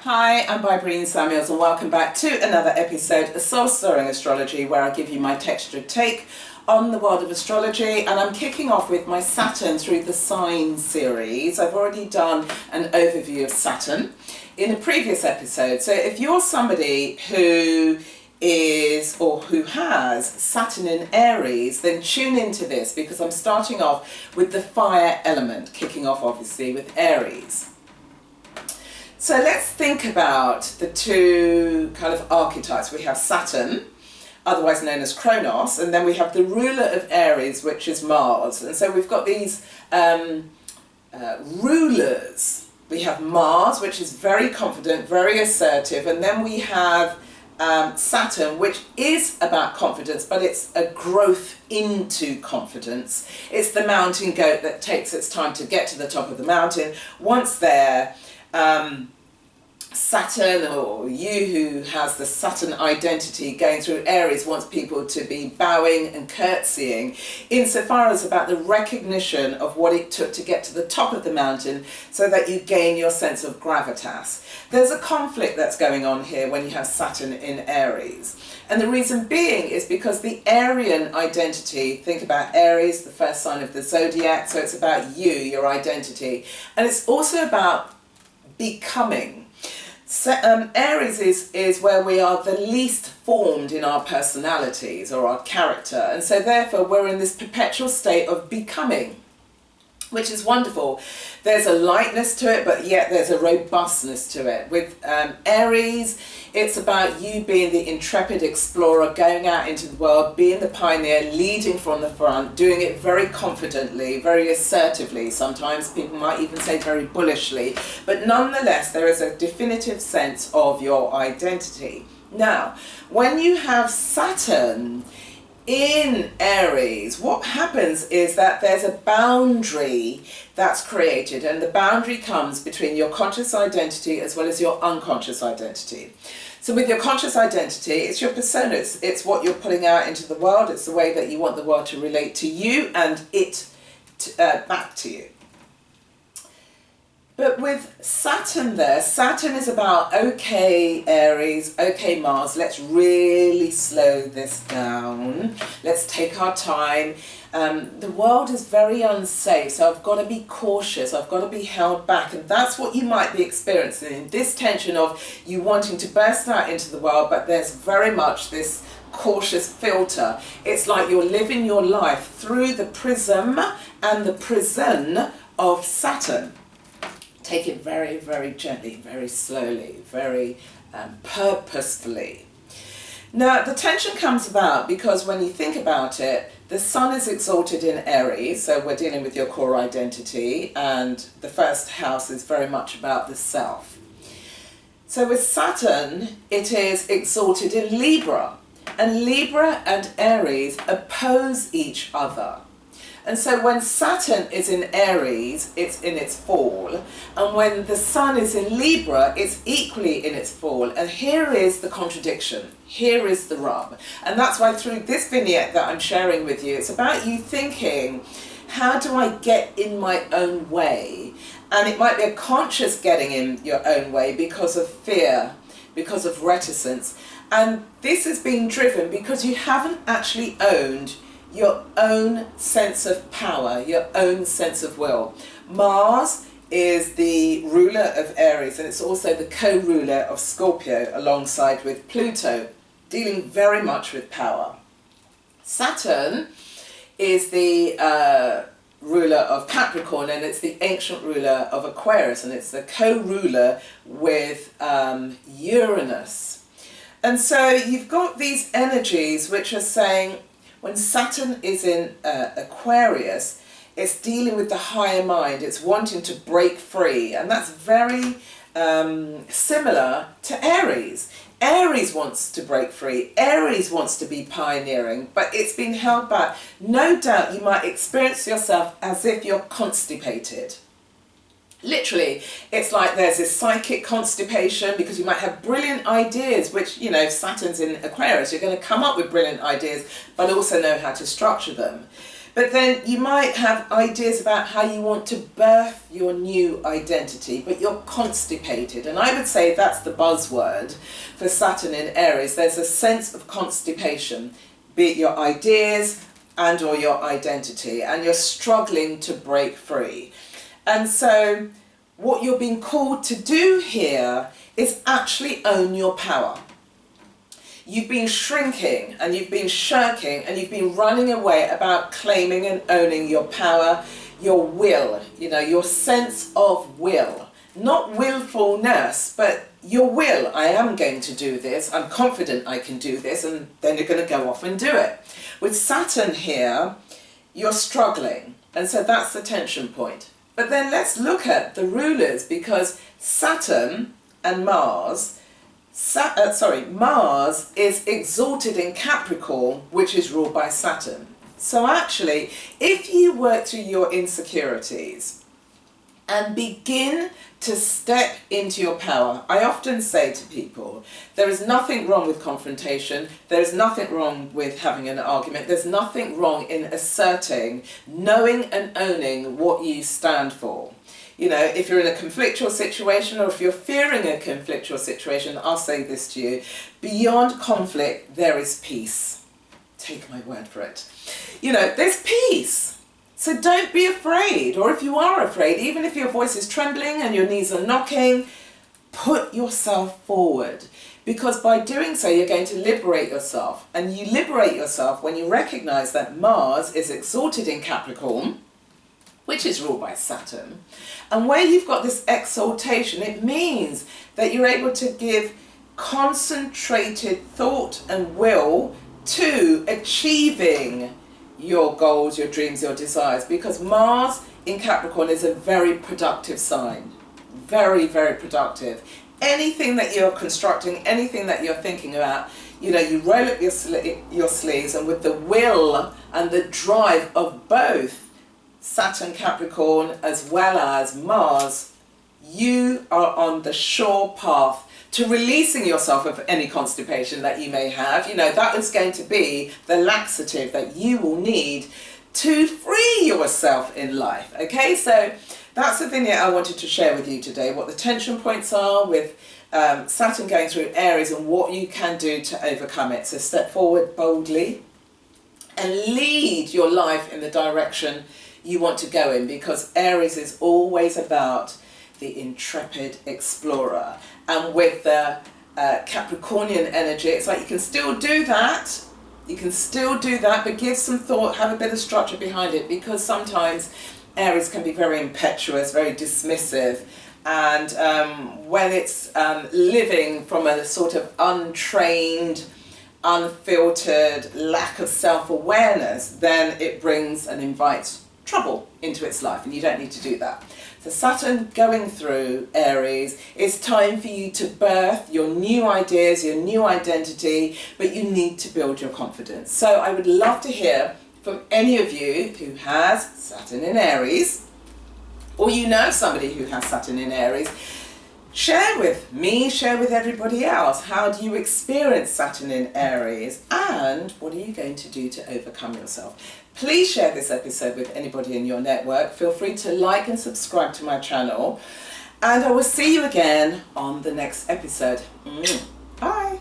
Hi, I'm Breen Samuels and welcome back to another episode of Soul Stirring Astrology, where I give you my textured take on the world of astrology, and I'm kicking off with my Saturn through the sign series. I've already done an overview of Saturn in a previous episode, so if you're somebody who is or who has Saturn in Aries, then tune into this because I'm starting off with the fire element, kicking off obviously with Aries. So let's think about the two kind of archetypes. We have Saturn, otherwise known as Kronos, and then we have the ruler of Aries, which is Mars. And so we've got these rulers. We have Mars, which is very confident, very assertive, and then we have Saturn, which is about confidence, but it's a growth into confidence. It's the mountain goat that takes its time to get to the top of the mountain. Once there, Saturn, or you who has the Saturn identity going through Aries, wants people to be bowing and curtsying insofar as about the recognition of what it took to get to the top of the mountain so that you gain your sense of gravitas. There's a conflict that's going on here when you have Saturn in Aries. And the reason being is because the Aryan identity, think about Aries, the first sign of the zodiac, so it's about you, your identity. And it's also about becoming. So, Aries is where we are the least formed in our personalities or our character, and so therefore we're in this perpetual state of becoming, which is wonderful. There's a lightness to it, but yet there's a robustness to it. With Aries, it's about you being the intrepid explorer, going out into the world, being the pioneer, leading from the front, doing it very confidently, very assertively. Sometimes people might even say very bullishly, but nonetheless, there is a definitive sense of your identity. Now, when you have Saturn in Aries, what happens is that there's a boundary that's created, and the boundary comes between your conscious identity as well as your unconscious identity. So with your conscious identity, it's your persona, it's what you're putting out into the world, it's the way that you want the world to relate to you and it back to you. But with Saturn there, Saturn is about, okay Aries, okay Mars, let's really slow this down. Let's take our time. The world is very unsafe, so I've got to be cautious, I've got to be held back. And that's what you might be experiencing, this tension of you wanting to burst out into the world, but there's very much this cautious filter. It's like you're living your life through the prism and the prison of Saturn. Take it very, very gently, very slowly, very purposefully. Now, the tension comes about because when you think about it, the sun is exalted in Aries, so we're dealing with your core identity, and the first house is very much about the self. So with Saturn, it is exalted in Libra, and Libra and Aries oppose each other. And so when Saturn is in Aries, it's in its fall. And when the sun is in Libra, it's equally in its fall. And here is the contradiction. Here is the rub. And that's why through this vignette that I'm sharing with you, it's about you thinking, how do I get in my own way? And it might be a conscious getting in your own way because of fear, because of reticence. And this is being driven because you haven't actually owned your own sense of power, your own sense of will. Mars is the ruler of Aries, and it's also the co-ruler of Scorpio alongside with Pluto, dealing very much with power. Saturn is the ruler of Capricorn, and it's the ancient ruler of Aquarius, and it's the co-ruler with Uranus. And so you've got these energies which are saying, when Saturn is in Aquarius, it's dealing with the higher mind, it's wanting to break free, and that's very similar to Aries. Aries wants to break free, Aries wants to be pioneering, but it's been held back. No doubt you might experience yourself as if you're constipated. Literally, it's like there's this psychic constipation because you might have brilliant ideas, which, you know, if Saturn's in Aquarius, you're going to come up with brilliant ideas, but also know how to structure them. But then you might have ideas about how you want to birth your new identity, but you're constipated. And I would say that's the buzzword for Saturn in Aries. There's a sense of constipation, be it your ideas and or your identity, and you're struggling to break free. And so what you're being called to do here is actually own your power. You've been shrinking and you've been shirking and you've been running away about claiming and owning your power, your will, your sense of will. Not willfulness, but your will. I am going to do this. I'm confident I can do this, and then you're going to go off and do it. With Saturn here, you're struggling, and so that's the tension point. But then let's look at the rulers, because Saturn and Mars, Mars is exalted in Capricorn, which is ruled by Saturn. So actually, if you work through your insecurities and begin to step into your power, I often say to people, there is nothing wrong with confrontation, there is nothing wrong with having an argument, there's nothing wrong in asserting, knowing and owning what you stand for. If you're in a conflictual situation, or if you're fearing a conflictual situation, I'll say this to you: beyond conflict, there is peace. Take my word for it. There's peace. So don't be afraid. Or if you are afraid, even if your voice is trembling and your knees are knocking, put yourself forward. Because by doing so, you're going to liberate yourself. And you liberate yourself when you recognize that Mars is exalted in Capricorn, which is ruled by Saturn. And where you've got this exaltation, it means that you're able to give concentrated thought and will to achieving your goals, your dreams, your desires. Because Mars in Capricorn is a very productive sign. Very, very productive. Anything that you're constructing, anything that you're thinking about, you roll up your sleeves, and with the will and the drive of both Saturn Capricorn as well as Mars, you are on the sure path to releasing yourself of any constipation that you may have. That is going to be the laxative that you will need to free yourself in life. Okay, so that's the vignette I wanted to share with you today, what the tension points are with Saturn going through Aries and what you can do to overcome it. So step forward boldly and lead your life in the direction you want to go in, because Aries is always about the intrepid explorer. And with the Capricornian energy, it's like you can still do that, but give some thought, have a bit of structure behind it, because sometimes Aries can be very impetuous, very dismissive, and when it's living from a sort of untrained, unfiltered lack of self-awareness, then it brings and invites trouble into its life, and you don't need to do that. So Saturn going through Aries, it's time for you to birth your new ideas, your new identity, but you need to build your confidence. So I would love to hear from any of you who has Saturn in Aries, or somebody who has Saturn in Aries. Share with me, share with everybody else. How do you experience Saturn in Aries? And what are you going to do to overcome yourself? Please share this episode with anybody in your network. Feel free to like and subscribe to my channel. And I will see you again on the next episode. Bye.